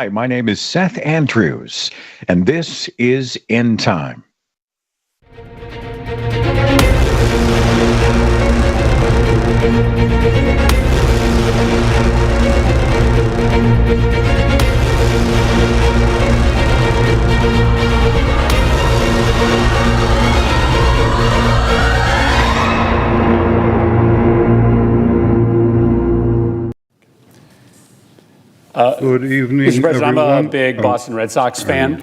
Hi, my name is Seth Andrews, and this is End Time. Good evening, Mr. President, everyone. I'm a big Boston Red Sox fan,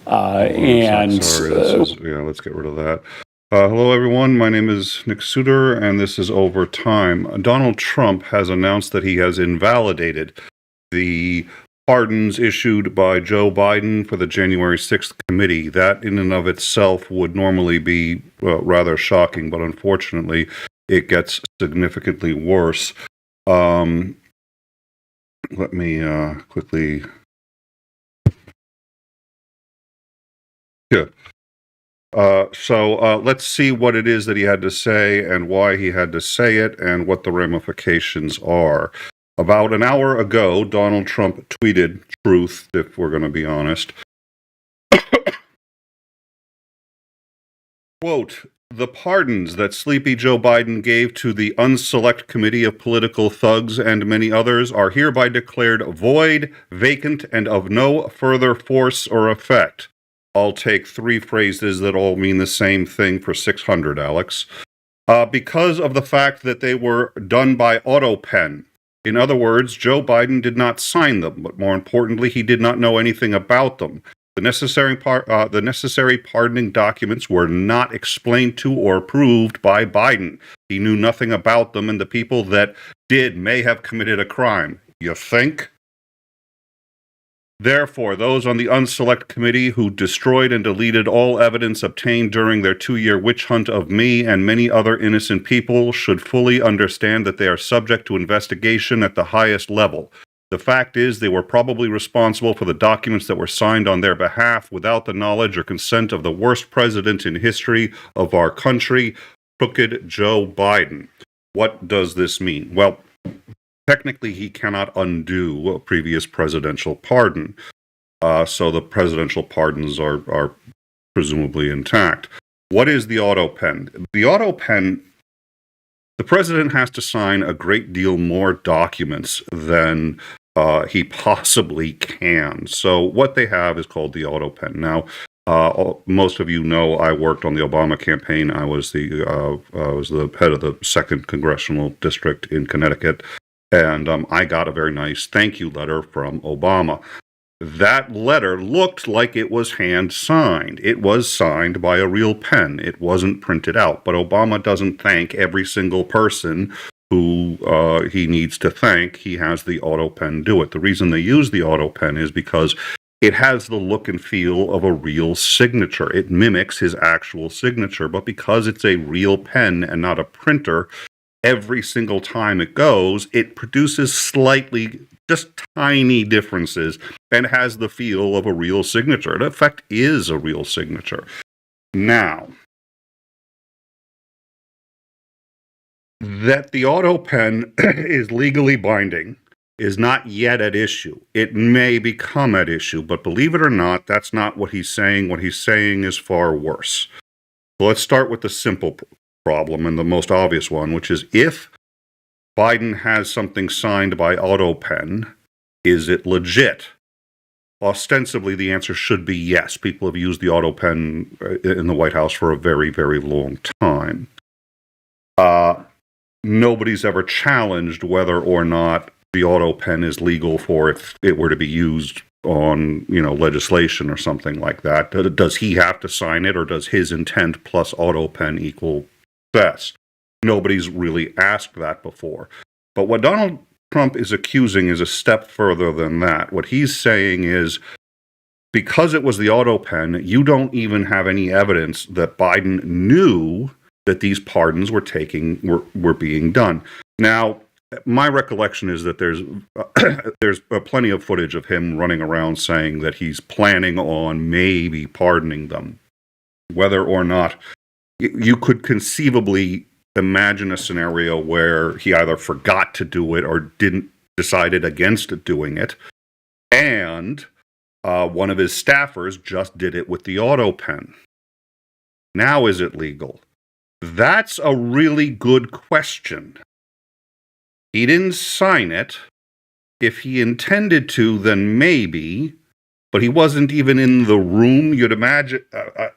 Let's get rid of that. Hello, everyone. My name is Nick Suter, and this is Overtime. Donald Trump has announced that he has invalidated the pardons issued by Joe Biden for the January 6th committee. That, in and of itself, would normally be rather shocking, but unfortunately, it gets significantly worse. Let me quickly. Yeah. So let's see what it is that he had to say and why he had to say it and what the ramifications are. About an hour ago, Donald Trump tweeted truth, if we're going to be honest. Quote, "The pardons that Sleepy Joe Biden gave to the unselect committee of political thugs and many others are hereby declared void, vacant, and of no further force or effect." I'll take three phrases that all mean the same thing for 600, Alex. Because of the fact that they were done by autopen. In other words, Joe Biden did not sign them, but more importantly, he did not know anything about them. The necessary pardoning documents were not explained to or approved by Biden. He knew nothing about them, and the people that did may have committed a crime. You think? Therefore, those on the unselect committee who destroyed and deleted all evidence obtained during their 2-year witch hunt of me and many other innocent people should fully understand that they are subject to investigation at the highest level. The fact is, they were probably responsible for the documents that were signed on their behalf without the knowledge or consent of the worst president in history of our country, crooked Joe Biden. What does this mean? Well, technically, he cannot undo a previous presidential pardon. So the presidential pardons are presumably intact. What is the autopen? The autopen, the president has to sign a great deal more documents than he possibly can. So what they have is called the autopen. Now, most of you know I worked on the Obama campaign. I was the head of the 2nd Congressional District in Connecticut, and I got a very nice thank you letter from Obama. That letter looked like it was hand-signed. It was signed by a real pen. It wasn't printed out. But Obama doesn't thank every single person who he needs to thank. He has the autopen do it. The reason they use the autopen is because it has the look and feel of a real signature. It mimics his actual signature, but because it's a real pen and not a printer, every single time it goes, it produces slightly, just tiny differences and has the feel of a real signature. In effect, is a real signature. Now, that the autopen is legally binding is not yet at issue. It may become at issue, but believe it or not, that's not what he's saying. What he's saying is far worse. So let's start with the simple problem and the most obvious one, which is if Biden has something signed by autopen, is it legit? Ostensibly, the answer should be yes. People have used the autopen in the White House for a very, very long time. Nobody's ever challenged whether or not the autopen is legal for if it were to be used on, legislation or something like that. Does he have to sign it, or does his intent plus autopen equal success? Nobody's really asked that before. But what Donald Trump is accusing is a step further than that. What he's saying is, because it was the autopen, you don't even have any evidence that Biden knew that these pardons were being done. Now, my recollection is that there's plenty of footage of him running around saying that he's planning on maybe pardoning them. Whether or not you could conceivably imagine a scenario where he either forgot to do it or decided against doing it. And one of his staffers just did it with the autopen. Now is it legal? That's a really good question. He didn't sign it. If he intended to, then maybe, but he wasn't even in the room, you'd imagine,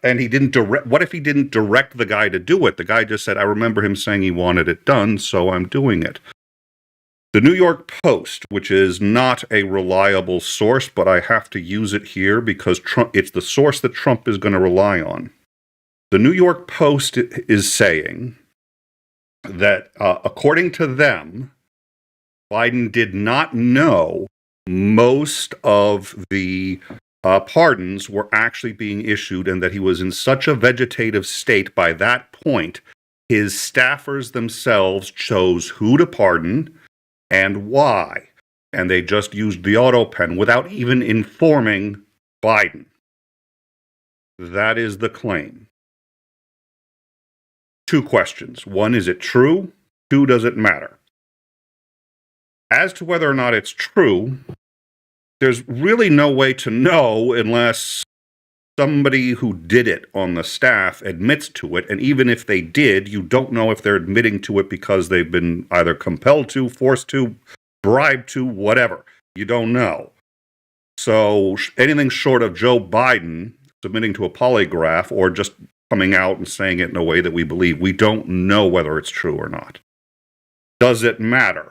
and he didn't direct. What if he didn't direct the guy to do it? The guy just said, I remember him saying he wanted it done, so I'm doing it. The New York Post, which is not a reliable source, but I have to use it here because it's the source that Trump is going to rely on. The New York Post is saying that, according to them, Biden did not know most of the pardons were actually being issued and that he was in such a vegetative state by that point, his staffers themselves chose who to pardon and why. And they just used the autopen without even informing Biden. That is the claim. Two questions. One, is it true? Two, does it matter? As to whether or not it's true, there's really no way to know unless somebody who did it on the staff admits to it. And even if they did, you don't know if they're admitting to it because they've been either compelled to, forced to, bribed to, whatever. You don't know. So anything short of Joe Biden submitting to a polygraph or just coming out and saying it in a way that we believe, we don't know whether it's true or not. Does it matter?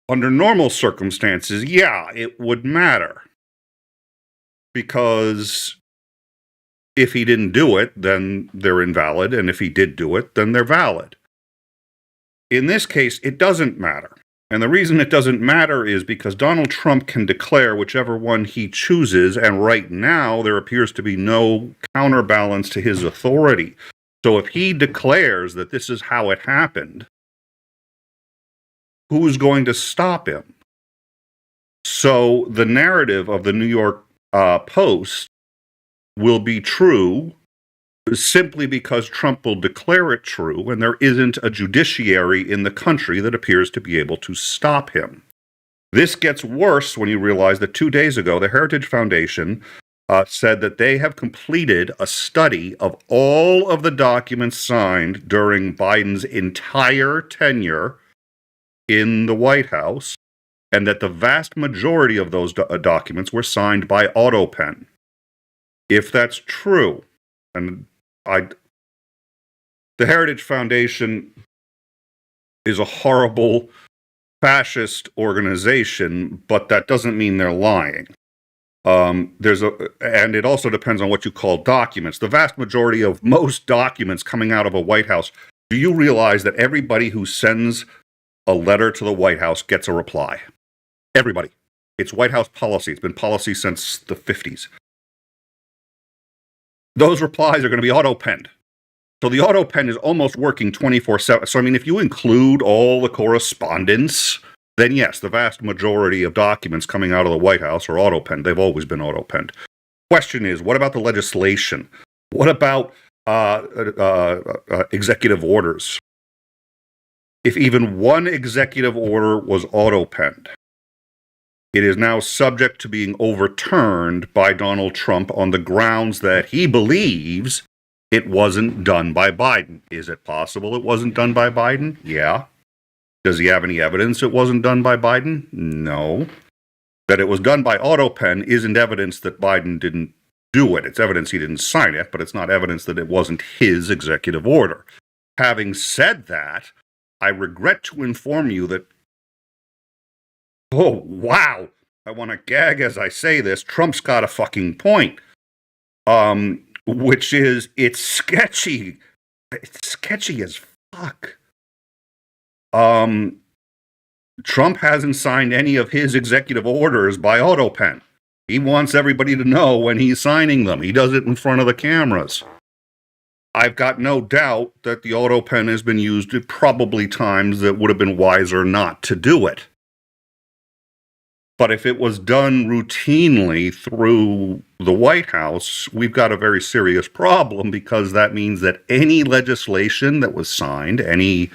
Under normal circumstances, yeah, it would matter. Because if he didn't do it, then they're invalid, and if he did do it, then they're valid. In this case, it doesn't matter. And the reason it doesn't matter is because Donald Trump can declare whichever one he chooses, and right now there appears to be no counterbalance to his authority. So if he declares that this is how it happened, who's going to stop him? So the narrative of the New York Post will be true simply because Trump will declare it true, and there isn't a judiciary in the country that appears to be able to stop him. This gets worse when you realize that 2 days ago, the Heritage Foundation said that they have completed a study of all of the documents signed during Biden's entire tenure in the White House, and that the vast majority of those documents were signed by autopen. If that's true, and the Heritage Foundation is a horrible fascist organization, but that doesn't mean they're lying. And it also depends on what you call documents. The vast majority of most documents coming out of a White House, do you realize that everybody who sends a letter to the White House gets a reply? Everybody. It's White House policy. It's been policy since the 50s. Those replies are going to be auto-penned. So the auto-pen is almost working 24/7. So, I mean, if you include all the correspondence, then yes, the vast majority of documents coming out of the White House are auto-penned. They've always been auto-penned. Question is, what about the legislation? What about executive orders? If even one executive order was auto-penned, it is now subject to being overturned by Donald Trump on the grounds that he believes it wasn't done by Biden. Is it possible it wasn't done by Biden? Yeah. Does he have any evidence it wasn't done by Biden? No. That it was done by autopen isn't evidence that Biden didn't do it. It's evidence he didn't sign it, but it's not evidence that it wasn't his executive order. Having said that, I regret to inform you that, oh, wow, I want to gag as I say this, Trump's got a fucking point. Which is, it's sketchy. It's sketchy as fuck. Trump hasn't signed any of his executive orders by autopen. He wants everybody to know when he's signing them. He does it in front of the cameras. I've got no doubt that the autopen has been used at probably times that would have been wiser not to do it. But if it was done routinely through the White House, we've got a very serious problem, because that means that any legislation that was signed, any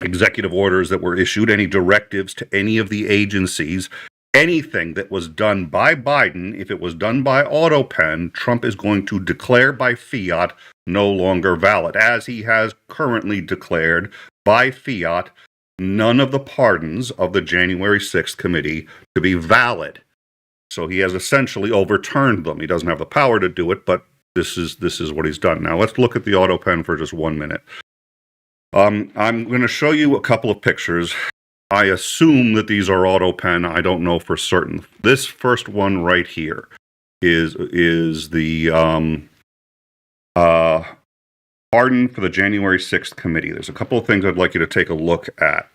executive orders that were issued, any directives to any of the agencies, anything that was done by Biden, if it was done by autopen, Trump is going to declare by fiat no longer valid, as he has currently declared by fiat none of the pardons of the January 6th committee to be valid. So he has essentially overturned them. He doesn't have the power to do it, but this is what he's done. Now let's look at the autopen for just 1 minute. I'm going to show you a couple of pictures. I assume that these are autopen. I don't know for certain. This first one right here is the pardon for the January 6th committee. There's a couple of things I'd like you to take a look at.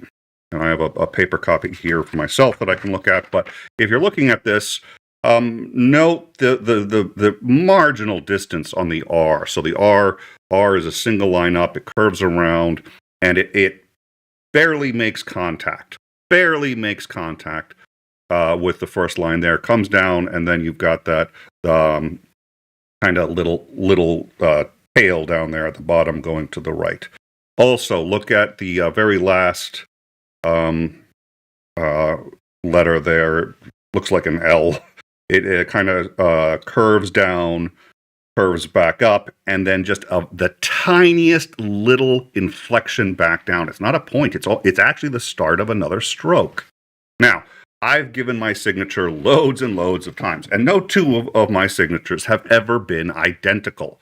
And I have a paper copy here for myself that I can look at. But if you're looking at this, note the marginal distance on the R. So the R is a single line up. It curves around, and it barely makes contact. Barely makes contact with the first line there. Comes down, and then you've got that kind of little tail down there at the bottom going to the right. Also, look at the very last letter there. Looks like an L. It kind of curves down, curves back up, and then just the tiniest little inflection back down. It's not a point. It's actually the start of another stroke. Now, I've given my signature loads and loads of times, and no two of my signatures have ever been identical.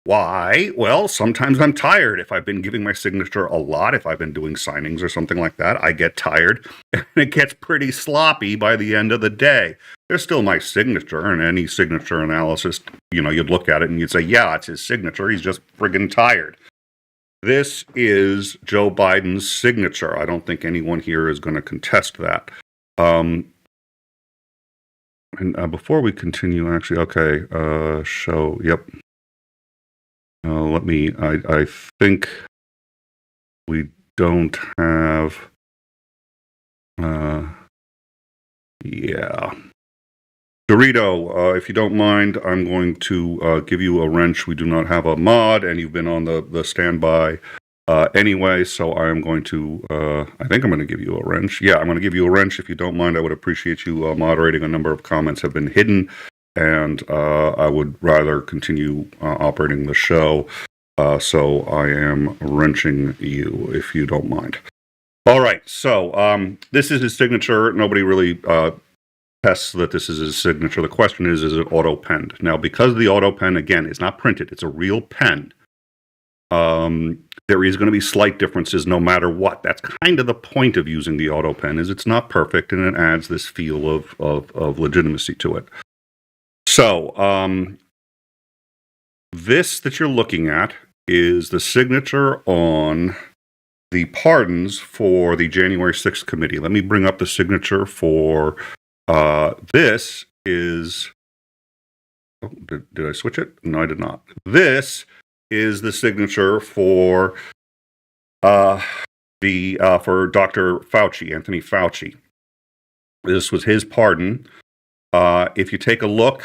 Why? Well, sometimes I'm tired. If I've been giving my signature a lot, if I've been doing signings or something like that, I get tired, and it gets pretty sloppy by the end of the day. There's still my signature, and any signature analysis, you'd look at it and you'd say, yeah, it's his signature. He's just friggin' tired. This is Joe Biden's signature. I don't think anyone here is going to contest that. And before we continue, actually, okay, show, yep. I think we don't have, yeah. Dorito, if you don't mind, I'm going to give you a wrench. We do not have a mod, and you've been on the standby anyway, so I'm going to, I think I'm going to give you a wrench. Yeah, I'm going to give you a wrench. If you don't mind, I would appreciate you moderating. A number of comments have been hidden, and I would rather continue operating the show, so I am wrenching you, if you don't mind. All right, so this is his signature. Nobody really tests that this is his signature. The question is it auto-penned? Now, because the auto-pen, again, is not printed, it's a real pen, there is going to be slight differences no matter what. That's kind of the point of using the auto-pen, is it's not perfect, and it adds this feel of legitimacy to it. So, this that you're looking at is the signature on the pardons for the January 6th committee. Let me bring up the signature for this is... Oh, did I switch it? No, I did not. This is the signature for for Dr. Fauci, Anthony Fauci. This was his pardon. If you take a look,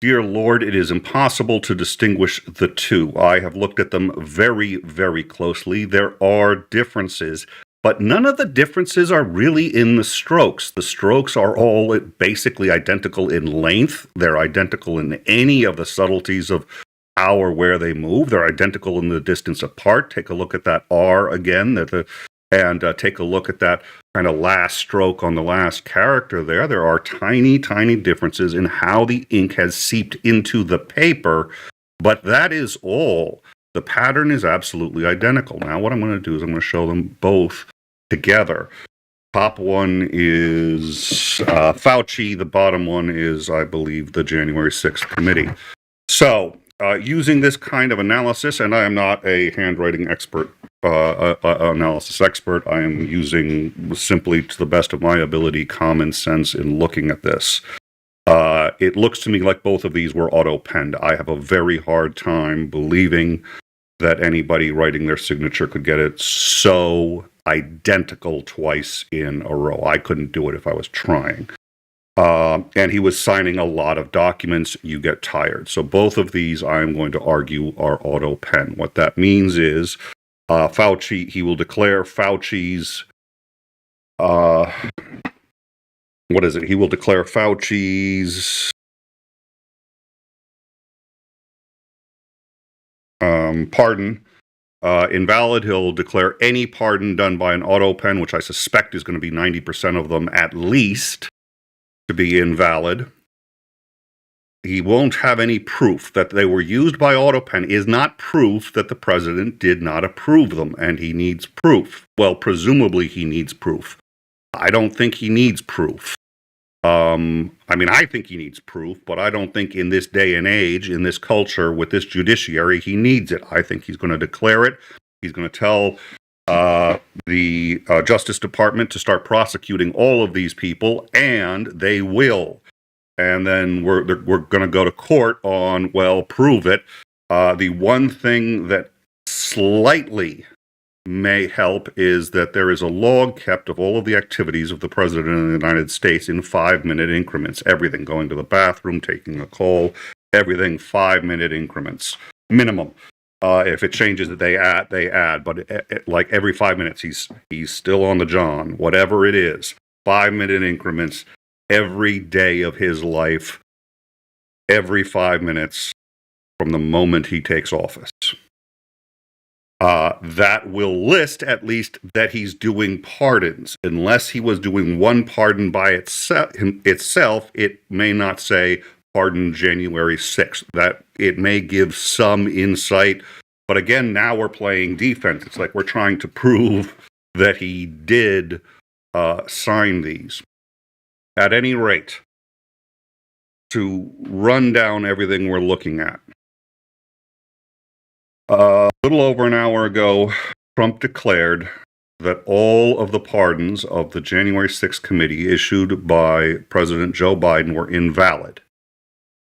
dear Lord, it is impossible to distinguish the two. I have looked at them very, very closely. There are differences, but none of the differences are really in the strokes. The strokes are all basically identical in length. They're identical in any of the subtleties of how or where they move. They're identical in the distance apart. Take a look at that R again, and take a look at that kind of last stroke on the last character there. There are tiny, tiny differences in how the ink has seeped into the paper, but that is all. The pattern is absolutely identical. Now, what I'm going to do is I'm going to show them both together. Top one is Fauci. The bottom one is, I believe, the January 6th committee. So, using this kind of analysis, and I am not a handwriting expert, analysis expert, I am using simply, to the best of my ability, common sense in looking at this. It looks to me like both of these were auto-penned. I have a very hard time believing that anybody writing their signature could get it so identical twice in a row. I couldn't do it if I was trying. And he was signing a lot of documents. You get tired. So both of these, I'm going to argue, are auto-pen. What that means is Fauci, he will declare Fauci's, what is it? He will declare Fauci's pardon invalid. He'll declare any pardon done by an autopen, which I suspect is going to be 90% of them at least, to be invalid. He won't have any proof that they were used by autopen is not proof that the president did not approve them, and he needs proof. Well, presumably he needs proof. I don't think he needs proof. I mean, I think he needs proof, but I don't think in this day and age, in this culture, with this judiciary, he needs it. I think he's going to declare it. He's going to tell the Justice Department to start prosecuting all of these people, and they will. And then we're going to go to court on, well, prove it. The one thing that slightly may help is that there is a log kept of all of the activities of the President of the United States in 5-minute increments. Everything, going to the bathroom, taking a call, everything 5-minute increments, minimum. If it changes, they add. But like every 5 minutes, he's still on the John, whatever it is. 5-minute increments every day of his life, every 5 minutes from the moment he takes office. That will list at least that he's doing pardons. Unless he was doing one pardon by itself, it may not say pardon January 6th. That it may give some insight. But again, now we're playing defense. It's like we're trying to prove that he did sign these. At any rate, to run down everything we're looking at. A little over an hour ago, Trump declared that all of the pardons of the January 6th committee issued by President Joe Biden were invalid.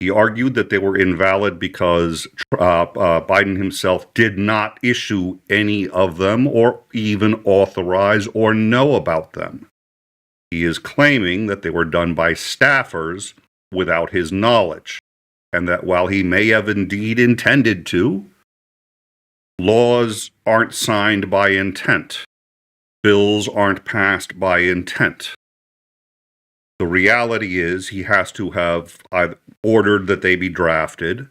He argued that they were invalid because Biden himself did not issue any of them or even authorize or know about them. He is claiming that they were done by staffers without his knowledge, and that while he may have indeed intended to, laws aren't signed by intent. Bills aren't passed by intent. The reality is he has to have ordered that they be drafted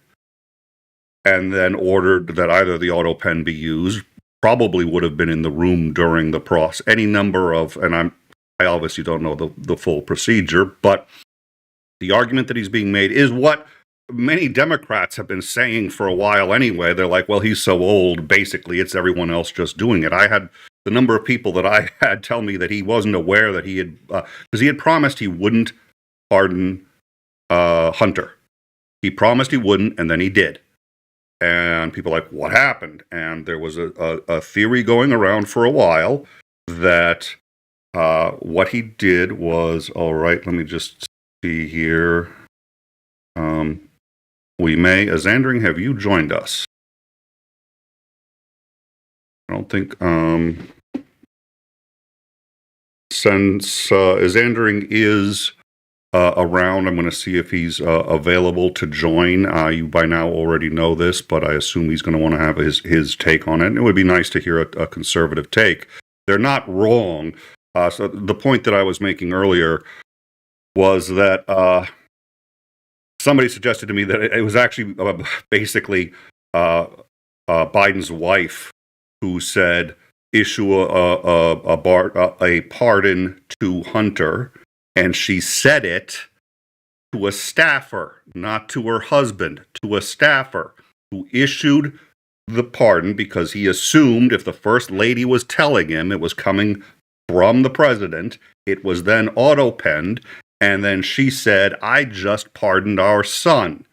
and then ordered that either the autopen be used, probably would have been in the room during the process. Any number of, and I obviously don't know the full procedure, but the argument that he's being made is what many Democrats have been saying for a while anyway. They're like, well, he's so old, basically it's everyone else just doing it. I had the number of people that I had tell me that he wasn't aware that he had, because he had promised he wouldn't pardon Hunter. He promised he wouldn't, and then he did. And people are like, what happened? And there was a theory going around for a while that what he did was, all right, let me just see here. 𝐒𝐚𝐬, have you joined us? I don't think, since 𝐒𝐚𝐬 is around, I'm going to see if he's available to join. You by now already know this, but I assume he's going to want to have his take on it. And it would be nice to hear a conservative take. They're not wrong. So the point that I was making earlier was that somebody suggested to me that it was actually basically Biden's wife who said issue a pardon to Hunter, and she said it to a staffer, not to her husband, to a staffer who issued the pardon because he assumed if the first lady was telling him it was coming from the president, it was then auto-penned. And then she said, I just pardoned our son.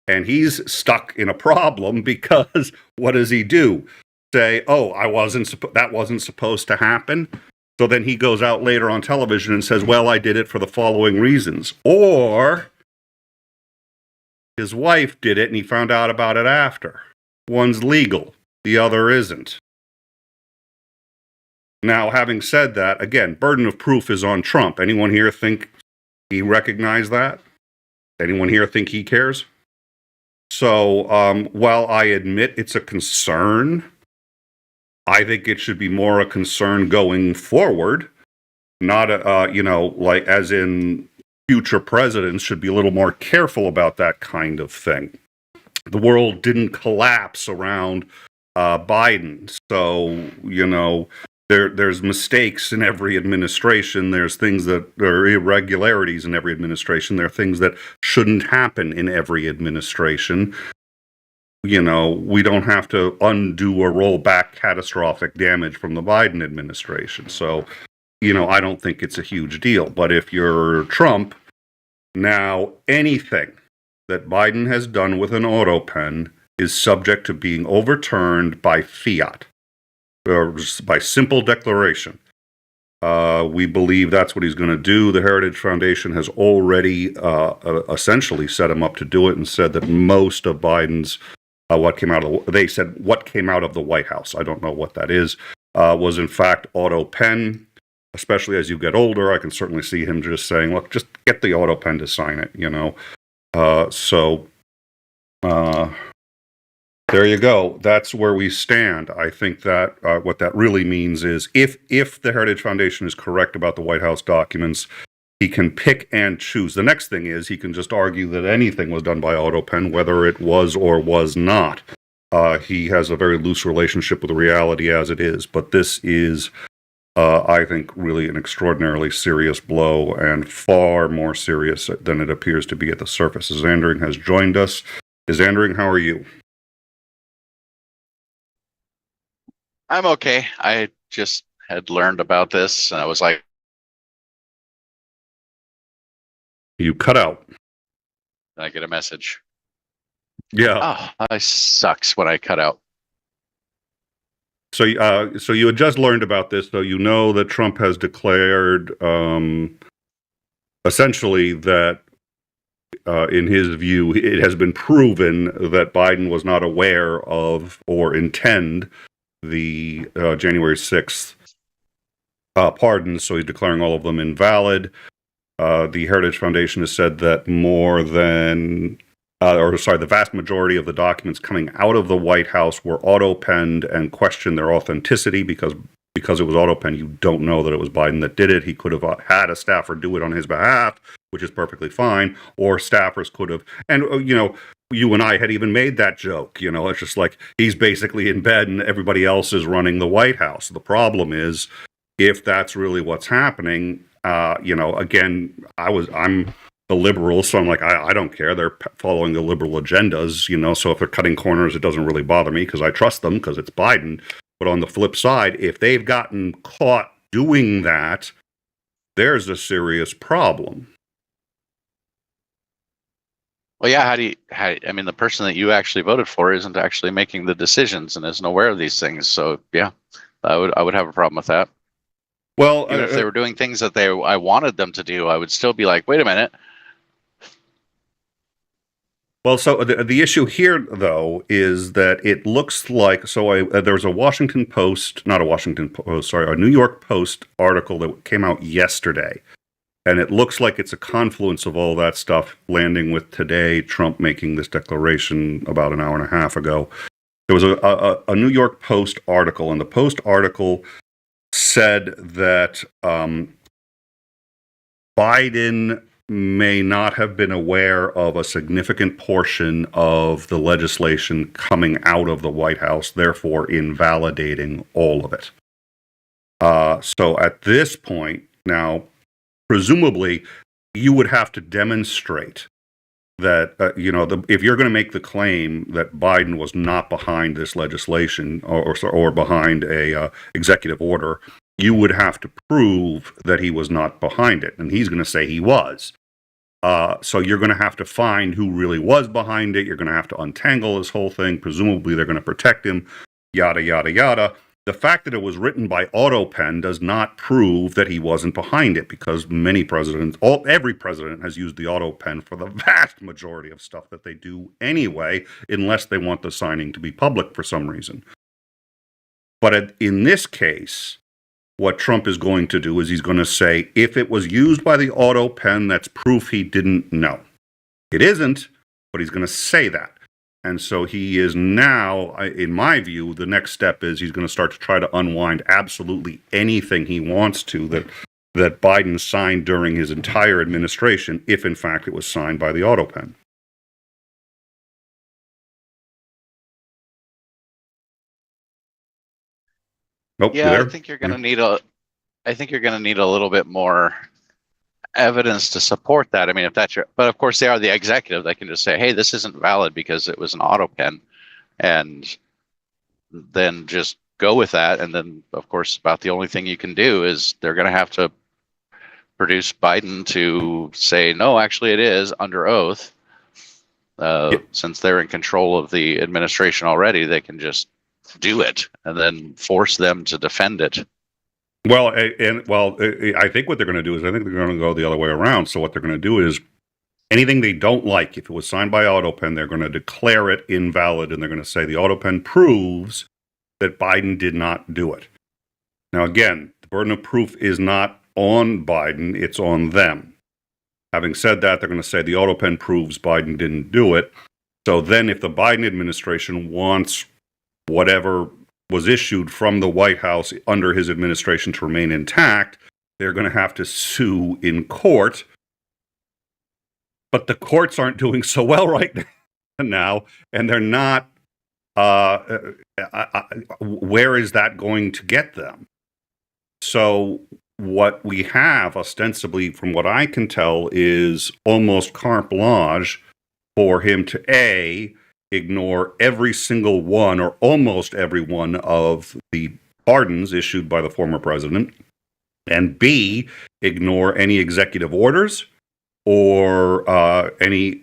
And he's stuck in a problem because what does he do? Say, oh, that wasn't supposed to happen. So then he goes out later on television and says, well, I did it for the following reasons. Or his wife did it and he found out about it after. One's legal, the other isn't. Now, having said that, again, burden of proof is on Trump. Anyone here think he recognized that? Anyone here think he cares? So while I admit it's a concern, I think it should be more a concern going forward, not like as in future presidents should be a little more careful about that kind of thing. The world didn't collapse around Biden, so there's mistakes in every administration. There's things that are irregularities in every administration. There are things that shouldn't happen in every administration. We don't have to undo or roll back catastrophic damage from the Biden administration. So, I don't think it's a huge deal. But if you're Trump, now anything that Biden has done with an autopen is subject to being overturned by fiat, or by simple declaration. We believe that's what he's going to do. The Heritage Foundation has already essentially set him up to do it and said that most of Biden's what came out of the White House, I don't know what that is, was in fact autopen. Especially as you get older, I can certainly see him just saying, look, just get the autopen to sign it, there you go. That's where we stand. I think that what that really means is if the Heritage Foundation is correct about the White House documents, he can pick and choose. The next thing is he can just argue that anything was done by autopen, whether it was or was not. He has a very loose relationship with reality as it is, but this is, I think, really an extraordinarily serious blow, and far more serious than it appears to be at the surface. Zandering has joined us. Zandering, how are you? I'm okay. I just had learned about this, and I was like... You cut out. Did I get a message? Yeah. Oh, that sucks when I cut out. So you had just learned about this, though. You know that Trump has declared essentially that, in his view, it has been proven that Biden was not aware of or intend the January 6th pardons, so he's declaring all of them invalid. The Heritage Foundation has said that the vast majority of the documents coming out of the White House were auto-penned and questioned their authenticity because it was auto-penned. You don't know that it was Biden that did it. He could have had a staffer do it on his behalf, which is perfectly fine, or staffers could have. And, you and I had even made that joke. It's just like he's basically in bed and everybody else is running the White House. The problem is, if that's really what's happening, again, I'm the liberals, so I'm like, I don't care. They're following the liberal agendas, so if they're cutting corners, it doesn't really bother me because I trust them because it's Biden. But on the flip side, if they've gotten caught doing that, there's a serious problem. Well, yeah, I mean, the person that you actually voted for isn't actually making the decisions and isn't aware of these things. So, yeah, I would have a problem with that. Well, even if they were doing things that I wanted them to do, I would still be like, wait a minute. Well, so the issue here, though, is that it looks like, there was a New York Post article that came out yesterday, and it looks like it's a confluence of all that stuff landing with today, Trump making this declaration about an hour and a half ago. There was a New York Post article, and the Post article said that Biden may not have been aware of a significant portion of the legislation coming out of the White House, therefore invalidating all of it. So at this point, now, presumably, you would have to demonstrate that, if you're going to make the claim that Biden was not behind this legislation or behind a executive order, you would have to prove that he was not behind it. And he's going to say he was. So you're going to have to find who really was behind it. You're going to have to untangle this whole thing. Presumably they're going to protect him, yada, yada, yada. The fact that it was written by autopen does not prove that he wasn't behind it, because every president has used the autopen for the vast majority of stuff that they do anyway, unless they want the signing to be public for some reason. But in this case, what Trump is going to do is he's going to say, if it was used by the autopen, that's proof he didn't know. It isn't, but he's going to say that. And so he is now, in my view, the next step is he's going to start to try to unwind absolutely anything he wants to that Biden signed during his entire administration, if in fact it was signed by the autopen. Nope, you Yeah, there? I think you're going to need a little bit more evidence to support that. I mean, if that's but of course they are the executive. They can just say, hey, this isn't valid because it was an auto pen, and then just go with that. And then of course about the only thing you can do is they're going to have to produce Biden to say, no, actually it is under oath. Since they're in control of the administration already, they can just do it and then force them to defend it. Well, I think what they're going to do is I think they're going to go the other way around. So what they're going to do is anything they don't like, if it was signed by autopen, they're going to declare it invalid, and they're going to say the autopen proves that Biden did not do it. Now, again, the burden of proof is not on Biden, it's on them. Having said that, they're going to say the autopen proves Biden didn't do it. So then if the Biden administration wants whatever was issued from the White House under his administration to remain intact, they're going to have to sue in court. But the courts aren't doing so well right now, and they're not. Where is that going to get them? So what we have, ostensibly, from what I can tell, is almost carte blanche for him to A, ignore every single one or almost every one of the pardons issued by the former president, and B, ignore any executive orders or any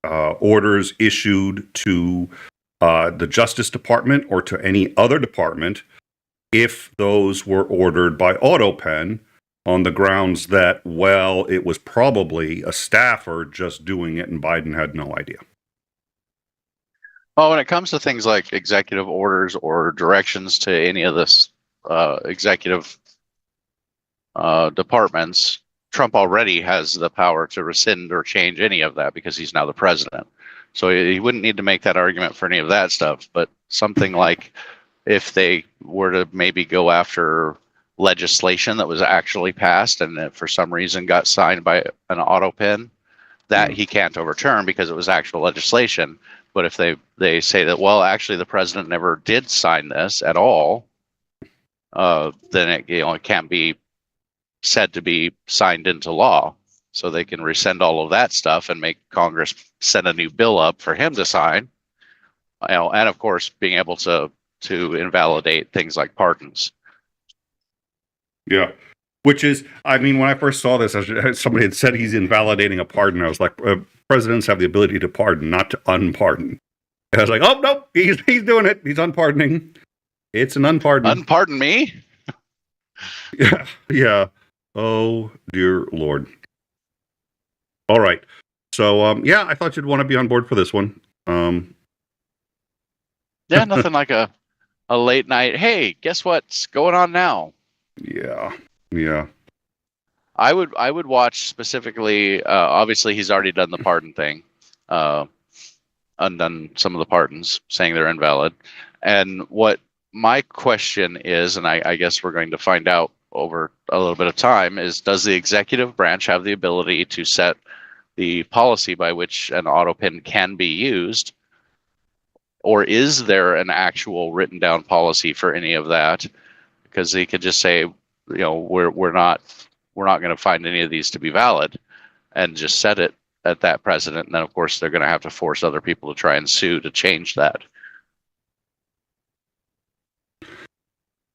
orders issued to the Justice Department or to any other department if those were ordered by autopen on the grounds that, well, it was probably a staffer just doing it and Biden had no idea. Well, when it comes to things like executive orders or directions to any of this executive departments, Trump already has the power to rescind or change any of that because he's now the president. So he wouldn't need to make that argument for any of that stuff. But something like if they were to maybe go after legislation that was actually passed and that for some reason got signed by an autopen, that he can't overturn because it was actual legislation. But if they say that, well, actually the president never did sign this at all, then it can't be said to be signed into law. So they can rescind all of that stuff and make Congress send a new bill up for him to sign. And of course, being able to invalidate things like pardons. Yeah. Which is, I mean, when I first saw this, somebody had said he's invalidating a pardon. I was like, presidents have the ability to pardon, not to unpardon. And I was like, oh, no, he's doing it. He's unpardoning. It's an unpardon. Unpardon me? Yeah. Oh, dear Lord. All right. So, yeah, I thought you'd want to be on board for this one. Yeah, nothing like a late night, hey, guess what's going on now? Yeah. I would watch specifically. Obviously, he's already done the pardon thing, undone some of the pardons, saying they're invalid. And what my question is, and I guess we're going to find out over a little bit of time, is does the executive branch have the ability to set the policy by which an autopen can be used, or is there an actual written down policy for any of that? Because they could just say, we're not going to find any of these to be valid, and just set it at that precedent. And then, of course, they're going to have to force other people to try and sue to change that.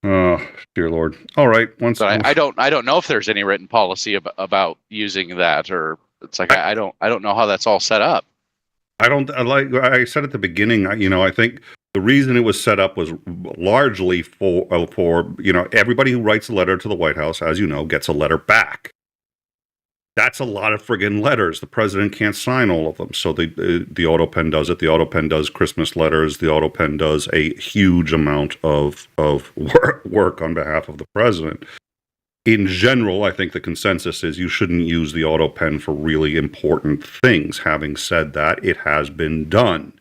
Oh, dear Lord. All right. I don't know if there's any written policy about using that, or it's like I don't know how that's all set up. Like I said at the beginning, I think the reason it was set up was largely for everybody who writes a letter to the White House, as you know, gets a letter back. That's a lot of friggin' letters. The president can't sign all of them, so the autopen does it. The autopen does Christmas letters. The autopen does a huge amount of work on behalf of the president. In general, I think the consensus is you shouldn't use the autopen for really important things. Having said that, it has been done.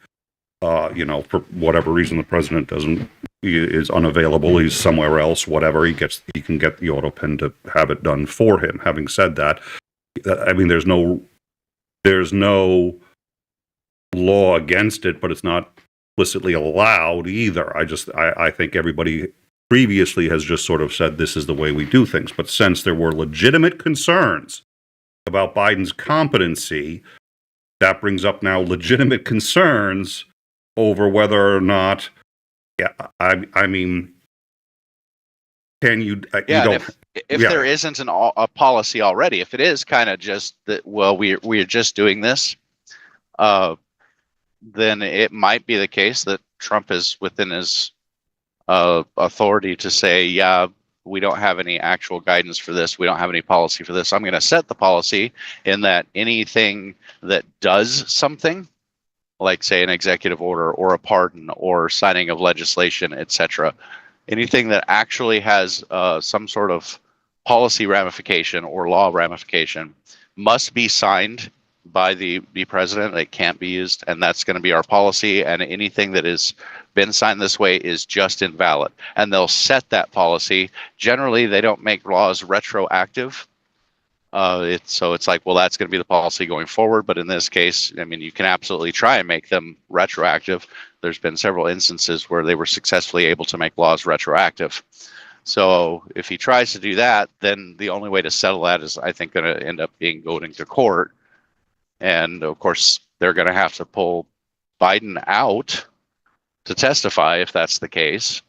for whatever reason the president is unavailable, he's somewhere else, whatever, he can get the autopen to have it done for him. Having said that, I mean, there's no law against it, but it's not explicitly allowed either. I think everybody previously has just sort of said this is the way we do things. But since there were legitimate concerns about Biden's competency, that brings up now legitimate concerns over whether or not, I mean, can you? If there isn't a policy already, if it is kind of just that, well, we're just doing this, then it might be the case that Trump is within his authority to say, yeah, we don't have any actual guidance for this. We don't have any policy for this. I'm going to set the policy in that anything that does something, like say an executive order or a pardon or signing of legislation, etc., anything that actually has some sort of policy ramification or law ramification must be signed by the president. It can't be used, and that's going to be our policy. And anything that has been signed this way is just invalid. And they'll set that policy. Generally, they don't make laws retroactive. So it's like, well, that's going to be the policy going forward. But in this case, I mean, you can absolutely try and make them retroactive. There's been several instances where they were successfully able to make laws retroactive. So if he tries to do that, then the only way to settle that is, I think, going to end up being going to court. And of course, they're going to have to pull Biden out to testify if that's the case.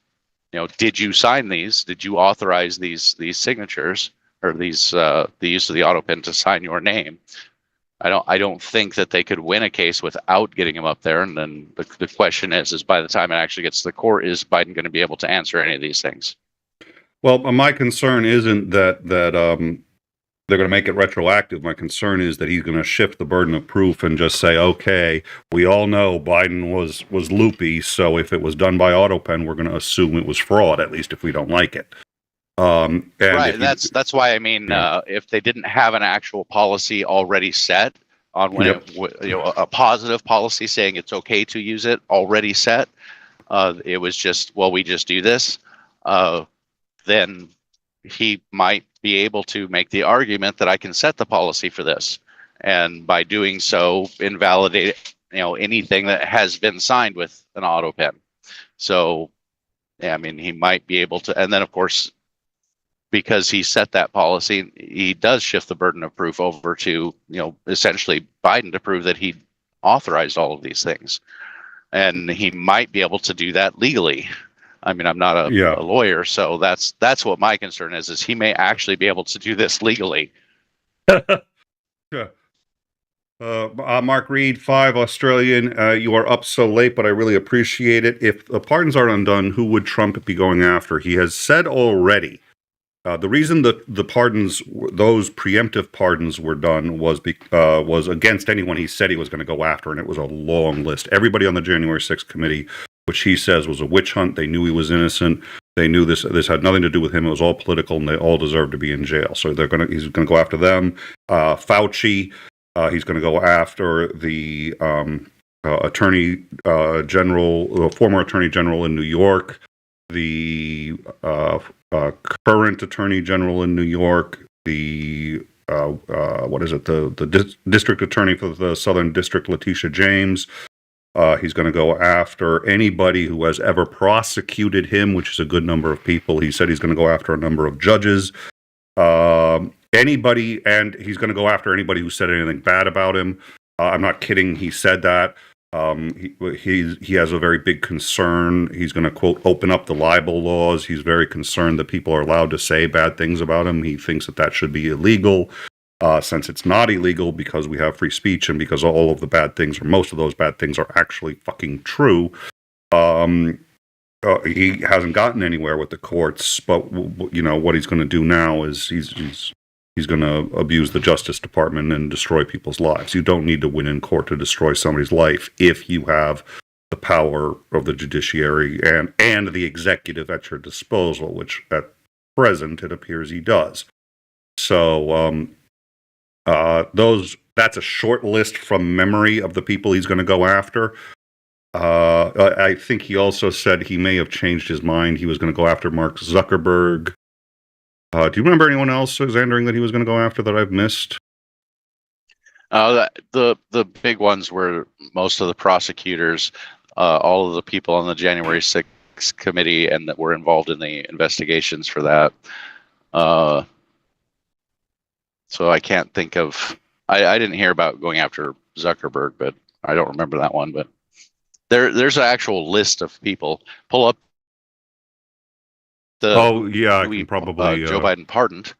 Did you sign these? Did you authorize these signatures or the use of the autopen to sign your name? I don't think that they could win a case without getting him up there. And then the question is by the time it actually gets to the court, is Biden going to be able to answer any of these things? Well, my concern isn't that they're going to make it retroactive. My concern is that he's going to shift the burden of proof and just say, okay, we all know Biden was loopy, so if it was done by autopen, we're going to assume it was fraud, at least if we don't like it. Right. That's why, I mean, if they didn't have an actual policy already set on when a positive policy saying it's okay to use it already set, it was just, well, we just do this, then he might be able to make the argument that I can set the policy for this, and by doing so, invalidate anything that has been signed with an autopen. So, yeah, I mean, he might be able to, and then of course, because he set that policy, he does shift the burden of proof over to essentially Biden to prove that he authorized all of these things, and he might be able to do that legally. I mean, I'm not a lawyer, so that's what my concern is he may actually be able to do this legally. Sure. Mark Reed, 5 Australian. You are up so late, but I really appreciate it. If the pardons are undone, who would Trump be going after? He has said already. The reason that the pardons, those preemptive pardons, were done was against anyone he said he was going to go after, and it was a long list. Everybody on the January 6th committee, which he says was a witch hunt. They knew he was innocent. They knew this had nothing to do with him. It was all political, and they all deserved to be in jail. So he's going to go after them. Fauci, he's going to go after the attorney general, the former attorney general in New York, the current attorney general in New York, the district attorney for the Southern District, Letitia James. He's going to go after anybody who has ever prosecuted him, which is a good number of people. He said he's going to go after a number of judges. Anybody, and he's going to go after anybody who said anything bad about him. I'm not kidding. He said that. He has a very big concern. He's going to, quote, open up the libel laws. He's very concerned that people are allowed to say bad things about him. He thinks that should be illegal. Since it's not illegal because we have free speech and because all of the bad things, or most of those bad things, are actually fucking true. He hasn't gotten anywhere with the courts, but what he's going to do now is he's going to abuse the Justice Department and destroy people's lives. You don't need to win in court to destroy somebody's life if you have the power of the judiciary and the executive at your disposal, which at present it appears he does. So that's a short list from memory of the people he's going to go after. I think he also said he may have changed his mind. He was going to go after Mark Zuckerberg. Do you remember anyone else, Xandering, that he was going to go after that I've missed? The big ones were most of the prosecutors, all of the people on the January 6th committee, and that were involved in the investigations for that. So I can't think of. I didn't hear about going after Zuckerberg, but I don't remember that one. But there's an actual list of people. Pull up the. I can probably Joe Biden pardoned.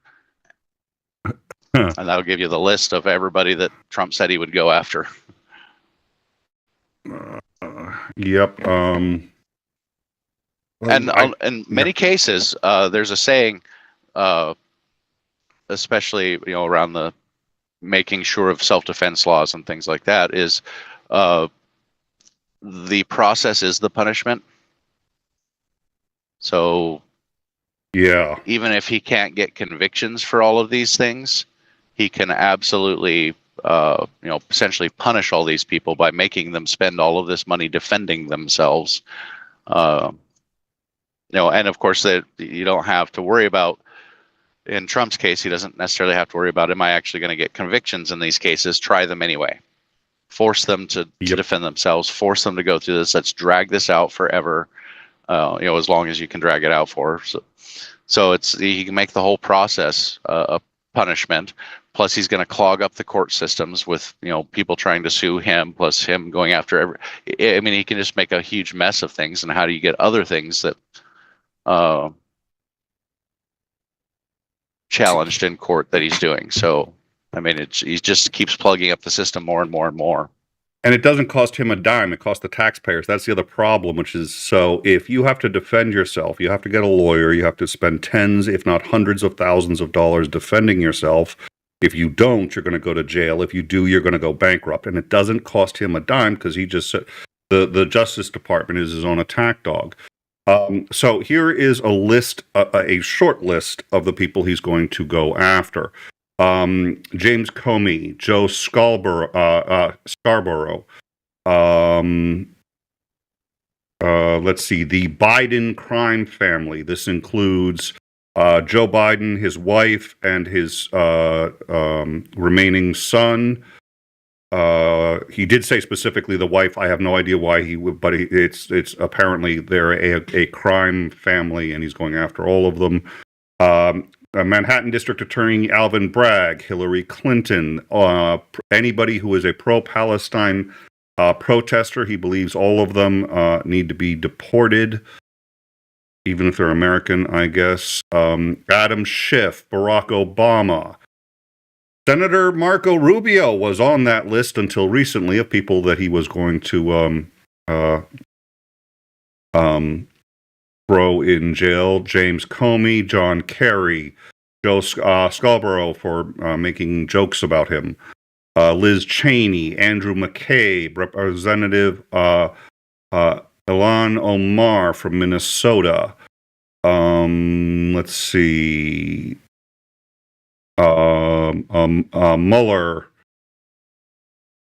And that'll give you the list of everybody that Trump said he would go after. Yep. And in many cases, there's a saying, especially around the making sure of self-defense laws and things like that, is the process is the punishment. So, yeah, even if he can't get convictions for all of these things, he can absolutely, essentially punish all these people by making them spend all of this money defending themselves. And of course, that you don't have to worry about. In Trump's case, he doesn't necessarily have to worry about, am I actually going to get convictions in these cases? Try them anyway. Force them to defend themselves. Force them to go through this. Let's drag this out forever. As long as you can drag it out for. So he can make the whole process a punishment. Plus, he's going to clog up the court systems with people trying to sue him. Plus, him going after he can just make a huge mess of things. And how do you get other things that challenged in court that he's doing? So, he just keeps plugging up the system more and more and more. And it doesn't cost him a dime. It costs the taxpayers. That's the other problem, which is, so if you have to defend yourself, you have to get a lawyer, you have to spend tens, if not hundreds of thousands of dollars defending yourself. If you don't, you're going to go to jail. If you do, you're going to go bankrupt. And it doesn't cost him a dime because he just said the Justice Department is his own attack dog. So here is a list, a short list of the people he's going to go after. James Comey, Joe Scarborough. Let's see, the Biden crime family. This includes Joe Biden, his wife, and his remaining son. He did say specifically the wife. I have no idea why he would, but it's apparently they're a crime family, and he's going after all of them. Manhattan District Attorney Alvin Bragg, Hillary Clinton, anybody who is a pro-Palestine protester. He believes all of them need to be deported, even if they're American, I guess. Adam Schiff, Barack Obama. Senator Marco Rubio was on that list until recently of people that he was going to throw in jail. James Comey, John Kerry, Joe Scarborough for making jokes about him, Liz Cheney, Andrew McCabe, Representative Ilhan Omar from Minnesota. Let's see. Mueller.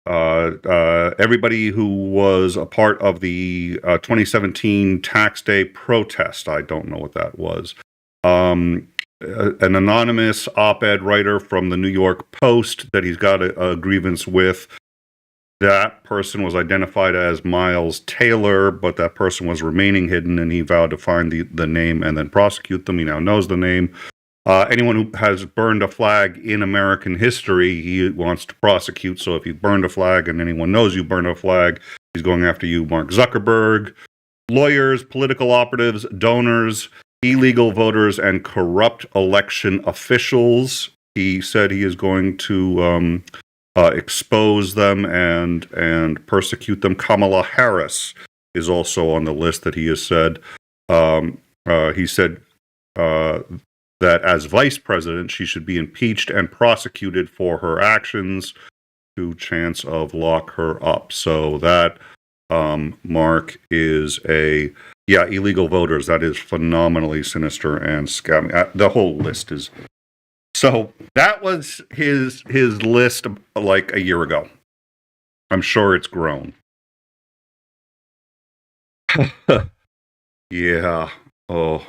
Everybody who was a part of the 2017 Tax Day protest. I don't know what that was. An anonymous op-ed writer from the New York Post that he's got a grievance with. That person was identified as Miles Taylor, but that person was remaining hidden, and he vowed to find the name and then prosecute them. He now knows the name. Anyone who has burned a flag in American history, he wants to prosecute. So if you burned a flag and anyone knows you burned a flag, he's going after you. Mark Zuckerberg, lawyers, political operatives, donors, illegal voters, and corrupt election officials. He said he is going to expose them and persecute them. Kamala Harris is also on the list that he has said. He said that as vice president, she should be impeached and prosecuted for her actions to chance of lock her up. So that, Mark, is illegal voters. That is phenomenally sinister and scammy. The whole list is. So that was his list like a year ago. I'm sure it's grown. Yeah. Oh,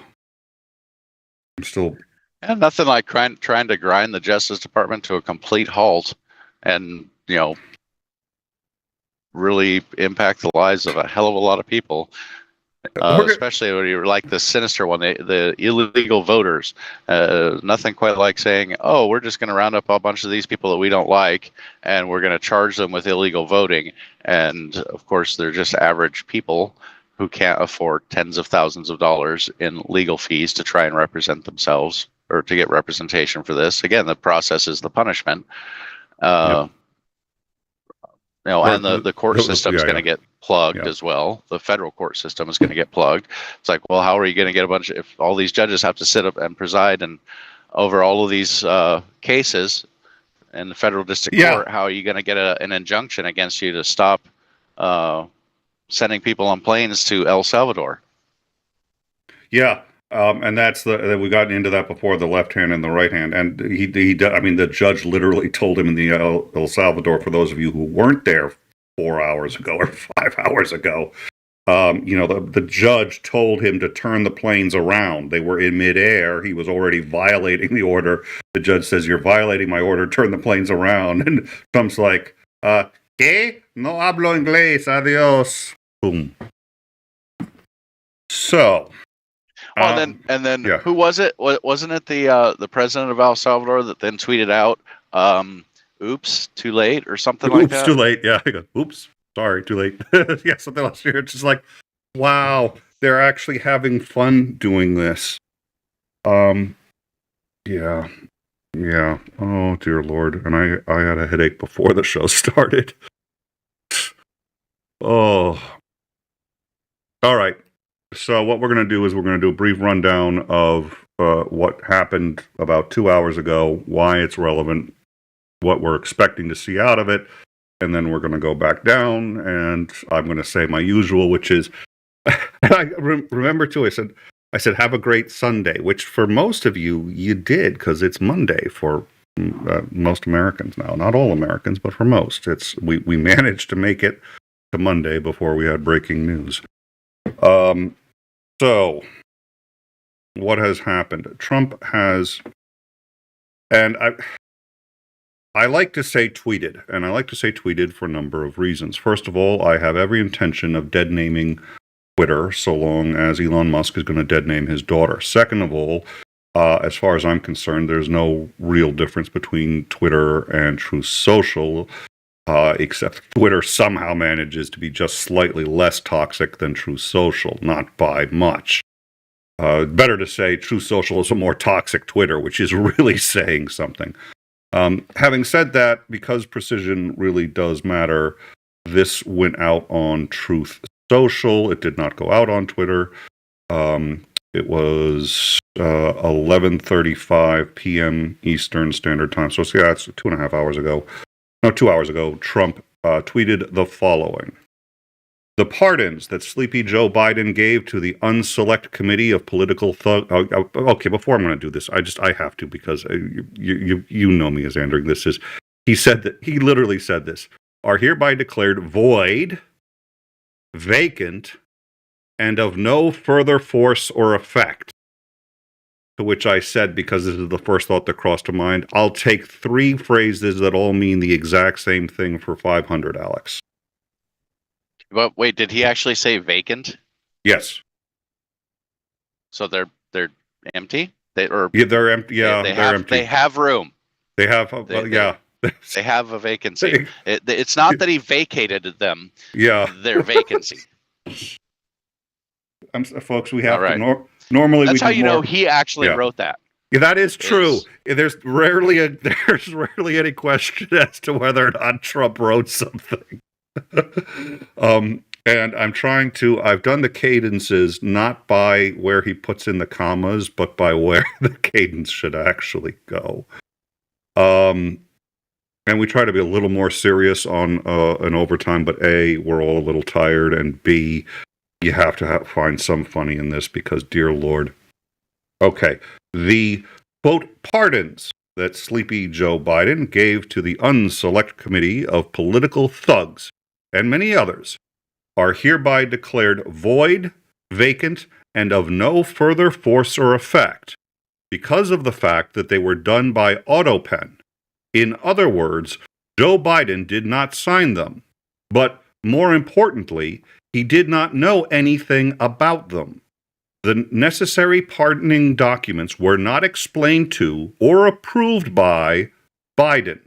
I'm still. And nothing like trying to grind the Justice Department to a complete halt, and really impact the lives of a hell of a lot of people. Especially when you're like the sinister one, the illegal voters. Nothing quite like saying, "Oh, we're just going to round up a bunch of these people that we don't like, and we're going to charge them with illegal voting." And of course, they're just average people who can't afford tens of thousands of dollars in legal fees to try and represent themselves or to get representation for this. Again, the process is the punishment. Yep. And the court system is going to get plugged as well. The federal court system is going to get plugged. It's like, well, how are you going to get if all these judges have to sit up and preside and over all of these cases in the federal district court? How are you going to get an injunction against you to stop sending people on planes to El Salvador? Yeah. And we've gotten into that before, the left hand and the right hand. And the judge literally told him in the El Salvador, for those of you who weren't there 4 hours ago or 5 hours ago, the judge told him to turn the planes around. They were in midair. He was already violating the order. The judge says, "You're violating my order. Turn the planes around." And Trump's like, ¿Qué? No hablo inglés. Adios. Boom. So... and then who was it? Wasn't it the president of El Salvador that then tweeted out, "Oops, too late," or something like that? Oops, too late. Yeah, I go, "Oops, sorry, too late." Yeah, something last year. It's just like, wow, they're actually having fun doing this. Yeah. Oh dear Lord, and I had a headache before the show started. Oh, all right. So what we're going to do is we're going to do a brief rundown of what happened about 2 hours ago, why it's relevant, what we're expecting to see out of it, and then we're going to go back down, and I'm going to say my usual, which is, I remember too, I said, have a great Sunday, which for most of you did, because it's Monday for most Americans now. Not all Americans, but for most. We managed to make it to Monday before we had breaking news. So, what has happened? Trump has, and I like to say tweeted, and I like to say tweeted for a number of reasons. First of all, I have every intention of dead naming Twitter so long as Elon Musk is going to dead name his daughter. Second of all, as far as I'm concerned, there's no real difference between Twitter and Truth Social. Except Twitter somehow manages to be just slightly less toxic than Truth Social, not by much. Better to say Truth Social is a more toxic Twitter, which is really saying something. Having said that, because precision really does matter, this went out on Truth Social. It did not go out on Twitter. It was 11:35 p.m. Eastern Standard Time. So yeah, it's 2.5 hours ago. No, 2 hours ago, Trump tweeted the following. The pardons that Sleepy Joe Biden gave to the unselect committee of political thug... okay, before I'm going to do this, I have to, because you know me as Andrew. He literally said this, are hereby declared void, vacant, and of no further force or effect. To which I said, because this is the first thought that crossed to mind, I'll take 3 phrases that all mean the exact same thing for 500, Alex. But wait, did he actually say vacant? Yes. So they're empty? They're empty. Yeah, they're empty. They have room. They have, They have a vacancy. It's not that he vacated them. Yeah. Their vacancy. Folks, we have to... Normally, that's how you know he actually wrote that. Yeah, that is true. There's rarely any question as to whether or not Trump wrote something. And I've done the cadences not by where he puts in the commas, but by where the cadence should actually go. And we try to be a little more serious on an overtime, but A, we're all a little tired, and B, you have to find some funny in this because, dear Lord. Okay, the, quote, pardons that Sleepy Joe Biden gave to the unselect committee of political thugs and many others are hereby declared void, vacant, and of no further force or effect because of the fact that they were done by autopen. In other words, Joe Biden did not sign them, but more importantly, he did not know anything about them. The necessary pardoning documents were not explained to or approved by Biden.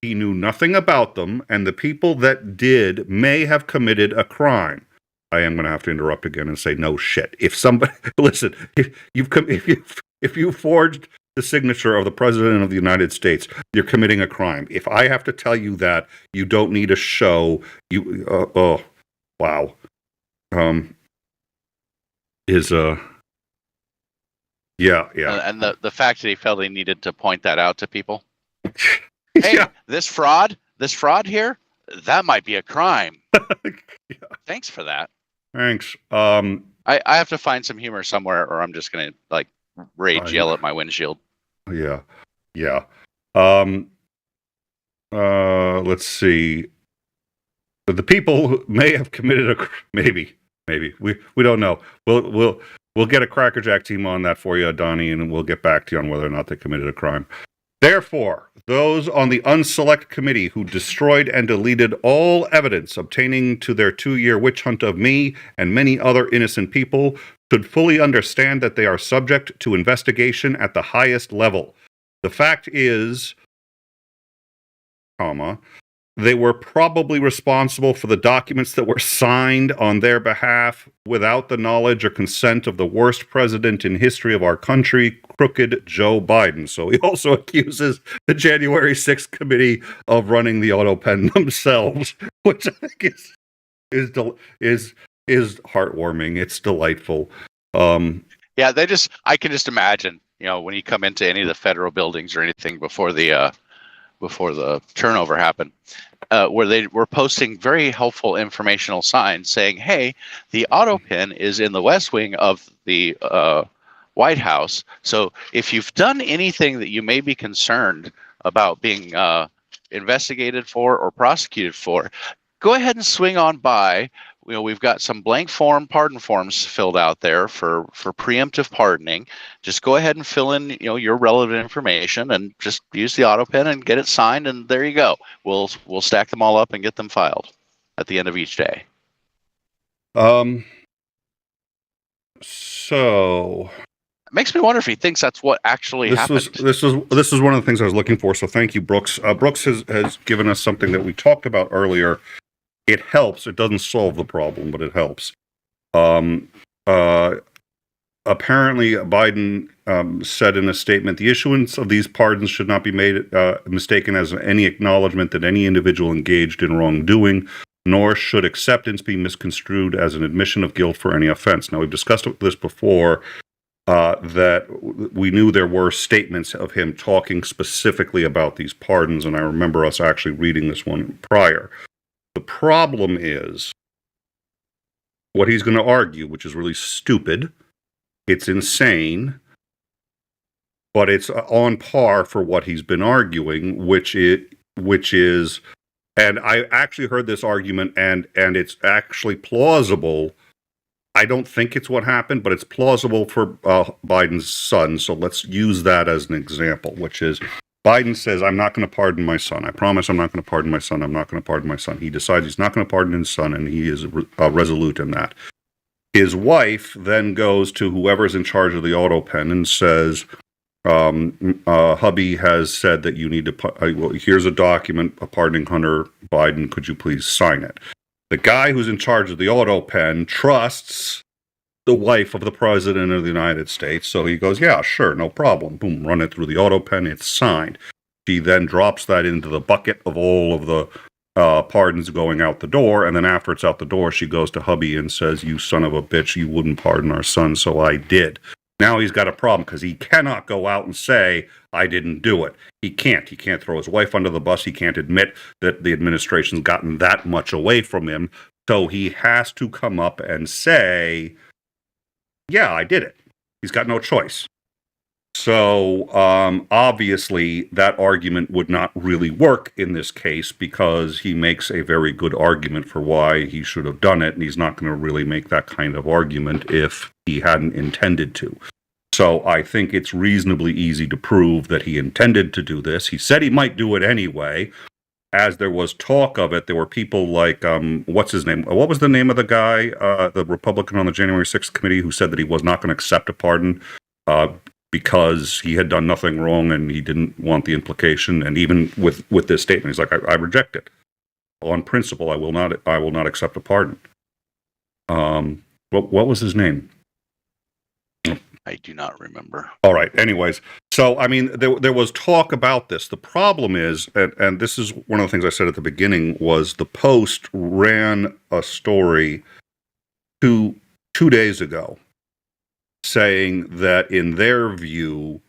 He knew nothing about them, and the people that did may have committed a crime. I am going to have to interrupt again and say no shit. If somebody listen, if you forged the signature of the President of the United States, you're committing a crime. If I have to tell you that, you don't need a show. Wow. Yeah. And the fact that he felt he needed to point that out to people. Hey, yeah. this fraud here, that might be a crime. Yeah. Thanks for that. Thanks. I have to find some humor somewhere, or I'm just gonna like rage yell at my windshield. Yeah. Let's see. The people who may have committed maybe we don't know. We'll get a Cracker Jack team on that for you, Donnie, and we'll get back to you on whether or not they committed a crime. Therefore, those on the unselect committee who destroyed and deleted all evidence obtaining to their 2-year witch hunt of me and many other innocent people should fully understand that they are subject to investigation at the highest level. The fact is, they were probably responsible for the documents that were signed on their behalf without the knowledge or consent of the worst president in history of our country, crooked Joe Biden. So he also accuses the January 6th committee of running the autopen themselves, which I think is heartwarming. It's delightful. Yeah, I can just imagine, when you come into any of the federal buildings or anything before the turnover happened, where they were posting very helpful informational signs saying, hey, the autopen is in the West Wing of the White House. So if you've done anything that you may be concerned about being investigated for or prosecuted for, go ahead and swing on by. We've got some blank pardon forms filled out there for preemptive pardoning. Just go ahead and fill in, your relevant information and just use the autopen and get it signed, and there you go. We'll stack them all up and get them filed at the end of each day. So it makes me wonder if he thinks that's what actually happened. This is one of the things I was looking for. So thank you, Brooks. Brooks has given us something that we talked about earlier. It helps. It doesn't solve the problem, but it helps. Apparently, Biden said in a statement, the issuance of these pardons should not be mistaken as any acknowledgement that any individual engaged in wrongdoing, nor should acceptance be misconstrued as an admission of guilt for any offense. Now, we've discussed this before, that we knew there were statements of him talking specifically about these pardons, and I remember us actually reading this one prior. The problem is what he's going to argue, which is really stupid. It's insane, but it's on par for what he's been arguing, which is, and I actually heard this argument, and it's actually plausible. I don't think it's what happened, but it's plausible for Biden's son. So let's use that as an example, which is, Biden says, I'm not going to pardon my son. I promise I'm not going to pardon my son. I'm not going to pardon my son. He decides he's not going to pardon his son, and he is resolute in that. His wife then goes to whoever's in charge of the autopen and says, hubby has said that you need to, here's a document, pardoning Hunter Biden. Could you please sign it? The guy who's in charge of the autopen trusts the wife of the President of the United States. So he goes, yeah, sure, no problem. Boom, run it through the autopen, it's signed. She then drops that into the bucket of all of the pardons going out the door, and then after it's out the door, she goes to hubby and says, you son of a bitch, you wouldn't pardon our son, so I did. Now he's got a problem because he cannot go out and say, I didn't do it. He can't. He can't throw his wife under the bus. He can't admit that the administration's gotten that much away from him. So he has to come up and say, yeah, I did it. He's got no choice. So obviously that argument would not really work in this case because he makes a very good argument for why he should have done it, and he's not going to really make that kind of argument if he hadn't intended to. So I think it's reasonably easy to prove that he intended to do this. He said he might do it anyway. As there was talk of it, there were people like, what's his name? What was the name of the guy, the Republican on the January 6th committee who said that he was not going to accept a pardon because he had done nothing wrong and he didn't want the implication. And even with this statement, he's like, I reject it. On principle, I will not accept a pardon. What was his name? I do not remember. All right. Anyways, so I mean, there was talk about this. The problem is, and this is one of the things I said at the beginning, was the Post ran a story two days ago saying that in their view,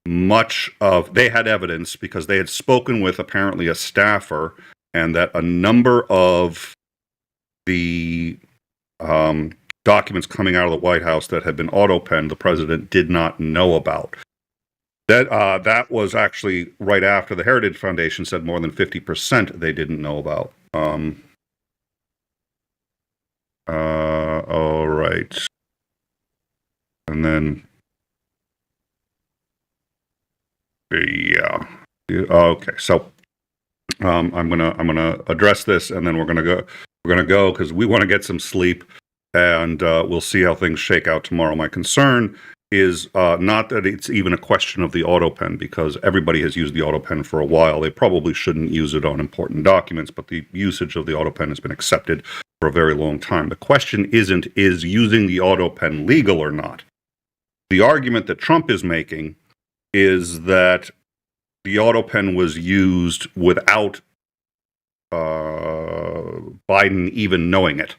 they had evidence because they had spoken with apparently a staffer, and that a number of the documents coming out of the White House that had been autopenned, the president did not know about. That was actually right after the Heritage Foundation said more than 50% they didn't know about. All right. And then, yeah. Okay, so I'm gonna address this, and then we're gonna go because we want to get some sleep. And we'll see how things shake out tomorrow. My concern is not that it's even a question of the autopen, because everybody has used the autopen for a while. They probably shouldn't use it on important documents, but the usage of the autopen has been accepted for a very long time. The question isn't, is using the autopen legal or not? The argument that Trump is making is that the autopen was used without Biden even knowing it.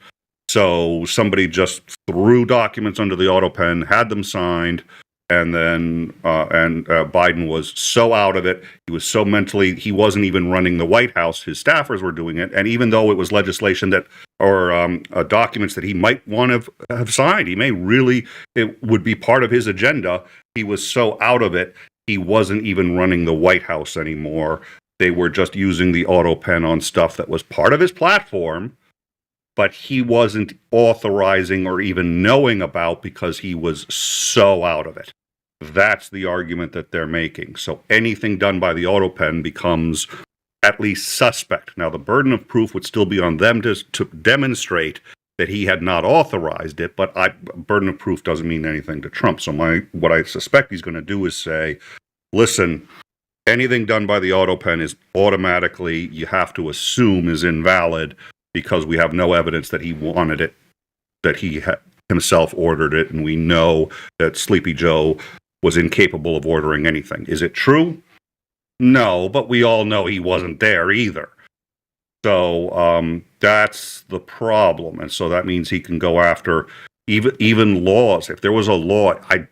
So somebody just threw documents under the autopen, had them signed, and then Biden was so out of it, he was so mentally, he wasn't even running the White House, his staffers were doing it, and even though it was legislation that, or documents that he might want to have signed, it would be part of his agenda, he was so out of it, he wasn't even running the White House anymore. They were just using the autopen on stuff that was part of his platform, but he wasn't authorizing or even knowing about because he was so out of it. That's the argument that they're making. So anything done by the autopen becomes at least suspect. Now, the burden of proof would still be on them to demonstrate that he had not authorized it, but burden of proof doesn't mean anything to Trump. So what I suspect he's going to do is say, listen, anything done by the autopen is automatically, you have to assume is invalid, because we have no evidence that he wanted it, that he himself ordered it, and we know that Sleepy Joe was incapable of ordering anything. Is it true? No, but we all know he wasn't there either. So that's the problem, and so that means he can go after even laws. If there was a law, I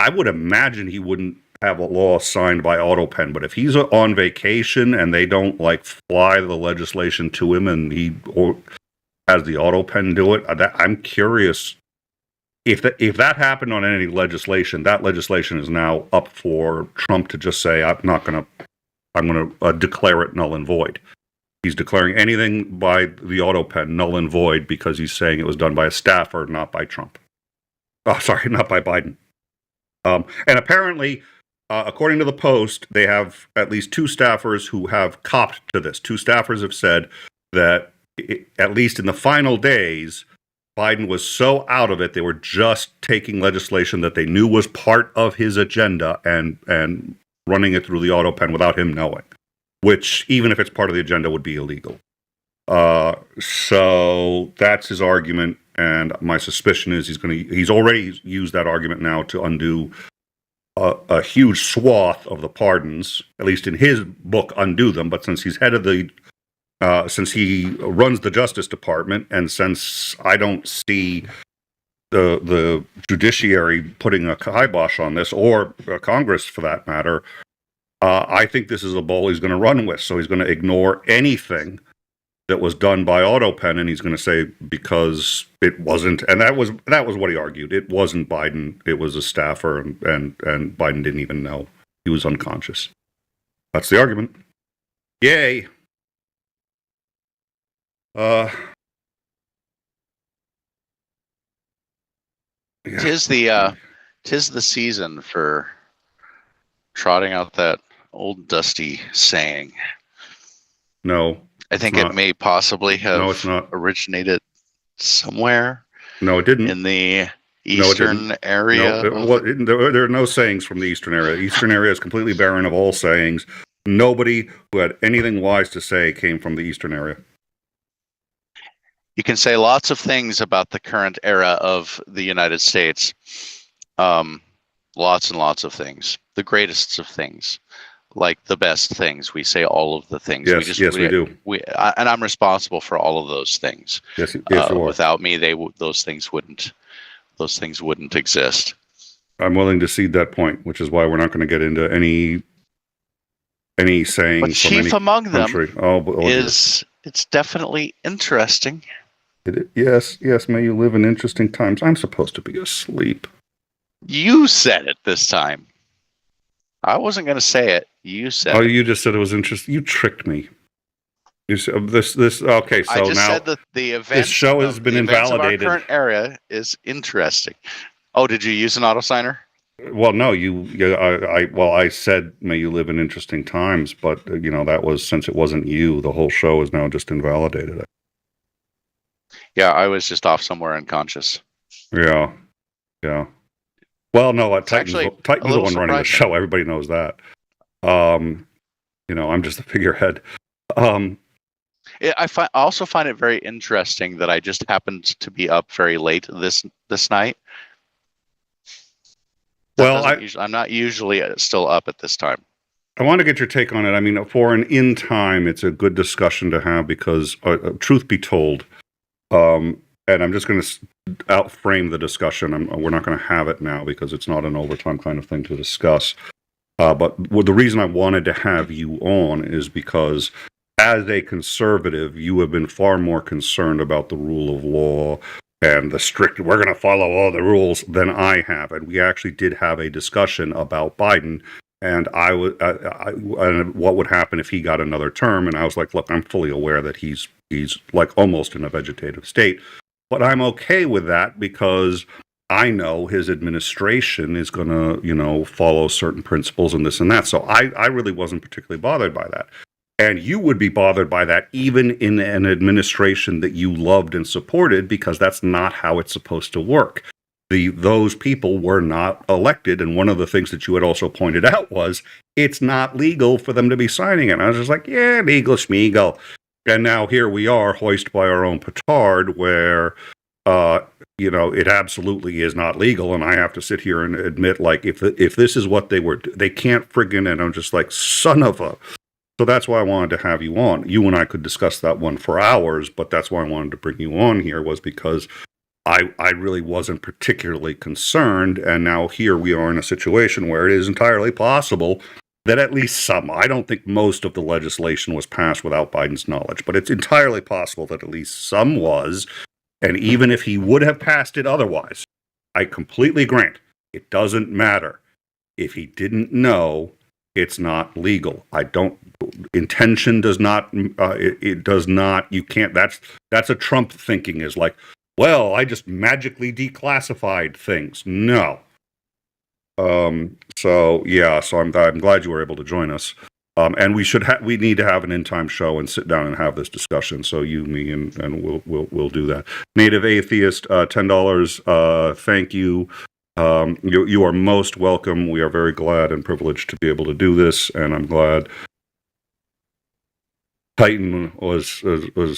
would imagine he wouldn't have a law signed by autopen, but if he's on vacation and they don't fly the legislation to him and he has the autopen do it, I'm curious if that happened on any legislation. That legislation is now up for Trump to just say, I'm going to declare it null and void. He's declaring anything by the autopen null and void because he's saying it was done by a staffer, not by Trump. Oh, sorry, not by Biden. And apparently, according to the Post, they have at least two staffers who have copped to this. Two staffers have said that, at least in the final days, Biden was so out of it, they were just taking legislation that they knew was part of his agenda and running it through the autopen without him knowing, which, even if it's part of the agenda, would be illegal. So that's his argument, and my suspicion is he's already used that argument now to undo a huge swath of the pardons, at least in his book, undo them. But since he's head of since he runs the Justice Department, and since I don't see the judiciary putting a kibosh on this, or Congress for that matter, I think this is a ball he's going to run with. So he's going to ignore anything that was done by autopen, and he's going to say because it wasn't, and that was what he argued. It wasn't Biden; it was a staffer, and Biden didn't even know he was unconscious. That's the argument. Yay! Yeah. Tis the season for trotting out that old dusty saying. No, I think it may possibly have originated somewhere. No, it didn't. In the eastern area. No, there are no sayings from the eastern area. The eastern area is completely barren of all sayings. Nobody who had anything wise to say came from the eastern area. You can say lots of things about the current era of the United States. Lots and lots of things. The greatest of things. Like the best things. We say all of the things. Yes, we do. And I'm responsible for all of those things. Yes, you are. Without me, those things wouldn't exist. I'm willing to cede that point, which is why we're not going to get into any sayings. But chief among country. them is it's definitely interesting. Yes, may you live in interesting times. I'm supposed to be asleep. You said it this time. I wasn't going to say it. You said it. Oh, you just said it was interesting. You tricked me. You said this. Okay, so I just now said that the event. This show has been invalidated. Our current area is interesting. Oh, did you use an autosigner? Well, no. I said, "May you live in interesting times," but that was, since it wasn't you. The whole show is now just invalidated. Yeah, I was just off somewhere unconscious. Yeah. Well, no, Titan's the one running the show. Everybody knows that. I'm just the figurehead. I also find it very interesting that I just happened to be up very late this night. I'm not usually still up at this time. I want to get your take on it. I mean, for an in time, it's a good discussion to have because, truth be told, and I'm just going to outframe the discussion. We're not going to have it now because it's not an overtime kind of thing to discuss. But the reason I wanted to have you on is because, as a conservative, you have been far more concerned about the rule of law and the strict, we're going to follow all the rules, than I have. And we actually did have a discussion about Biden and and what would happen if he got another term. And I was like, look, I'm fully aware that he's like almost in a vegetative state. But I'm okay with that because I know his administration is going to, follow certain principles and this and that. So I really wasn't particularly bothered by that. And you would be bothered by that even in an administration that you loved and supported, because that's not how it's supposed to work. Those people were not elected. And one of the things that you had also pointed out was it's not legal for them to be signing it. And I was just like, yeah, legal schmeagle. And now here we are, hoist by our own petard, where, it absolutely is not legal. And I have to sit here and admit, like, if this is what they can't friggin', and I'm just like, son of a. So that's why I wanted to have you on. You and I could discuss that one for hours, but that's why I wanted to bring you on here, was because I really wasn't particularly concerned. And now here we are in a situation where it is entirely possible that at least some, I don't think most of the legislation was passed without Biden's knowledge, but it's entirely possible that at least some was. And even if he would have passed it otherwise, I completely grant it doesn't matter. If he didn't know, it's not legal. Intention does not, it does not, you can't, that's a Trump thinking, is like, well, I just magically declassified things. No. So I'm glad you were able to join us. And we need to have an in-time show and sit down and have this discussion. So you, me, and we'll do that. Native Atheist, $10. Thank you. You are most welcome. We are very glad and privileged to be able to do this, and I'm glad. Titan was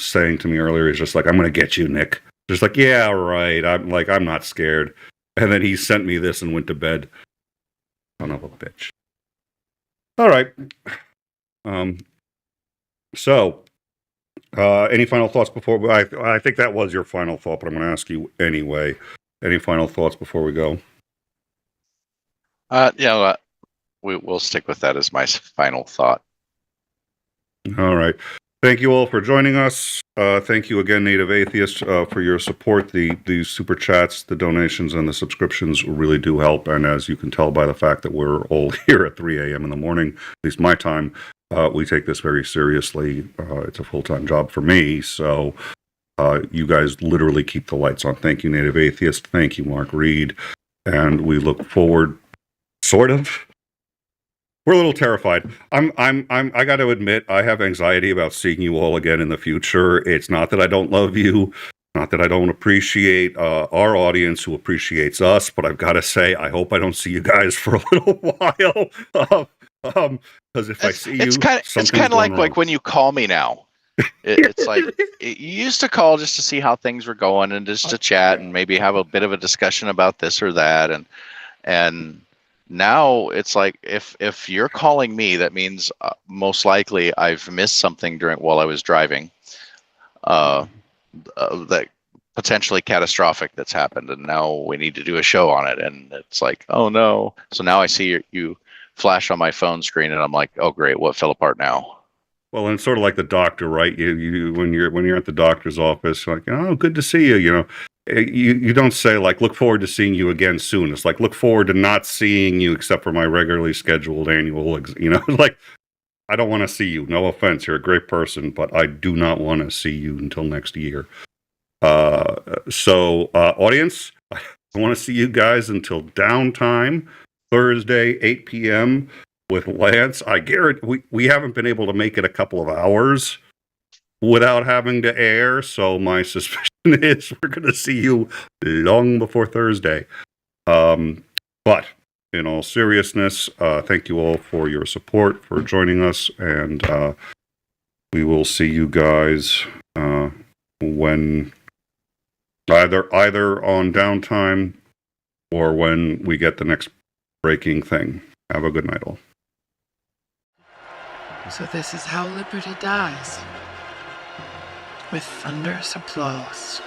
saying to me earlier, he's just like, I'm going to get you, Nick. Just like, yeah, right. I'm not scared. And then he sent me this and went to bed. Son of a bitch. All right. So, any final thoughts before I think that was your final thought, but I'm going to ask you anyway. Any final thoughts before we go? We'll stick with that as my final thought. All right. Thank you all for joining us. Thank you again, Native Atheist, for your support. The super chats, the donations, and the subscriptions really do help. And as you can tell by the fact that we're all here at 3 a.m. in the morning, at least my time, we take this very seriously. It's a full-time job for me, so you guys literally keep the lights on. Thank you, Native Atheist. Thank you, Mark Reed. And we look forward, sort of. We're a little terrified. I got to admit, I have anxiety about seeing you all again in the future. It's not that I don't love you, not that I don't appreciate our audience who appreciates us, but I've got to say, I hope I don't see you guys for a little while. Because if I see you, it's kind of like when you call me now. It's like you used to call just to see how things were going and just to chat and maybe have a bit of a discussion about this or that, and now it's like if you're calling me, that means most likely I've missed something while I was driving, that potentially catastrophic that's happened, and now we need to do a show on it. And it's like, oh no! So now I see you flash on my phone screen, and I'm like, oh great, what fell apart now? Well, and it's sort of like the doctor, right? You when you're at the doctor's office, like, oh, good to see you. You don't say like, look forward to seeing you again soon. It's like, look forward to not seeing you except for my regularly scheduled annual. Like, I don't want to see you. No offense, you're a great person, but I do not want to see you until next year. So, audience, I want to see you guys until downtime, Thursday, 8 p.m. with Lance. I guarantee we haven't been able to make it a couple of hours without having to air, so my suspicion is we're going to see you long before Thursday. But in all seriousness, thank you all for your support, for joining us, and we will see you guys when either on downtime or when we get the next breaking thing. Have a good night, all. So this is how liberty dies. With thunderous applause.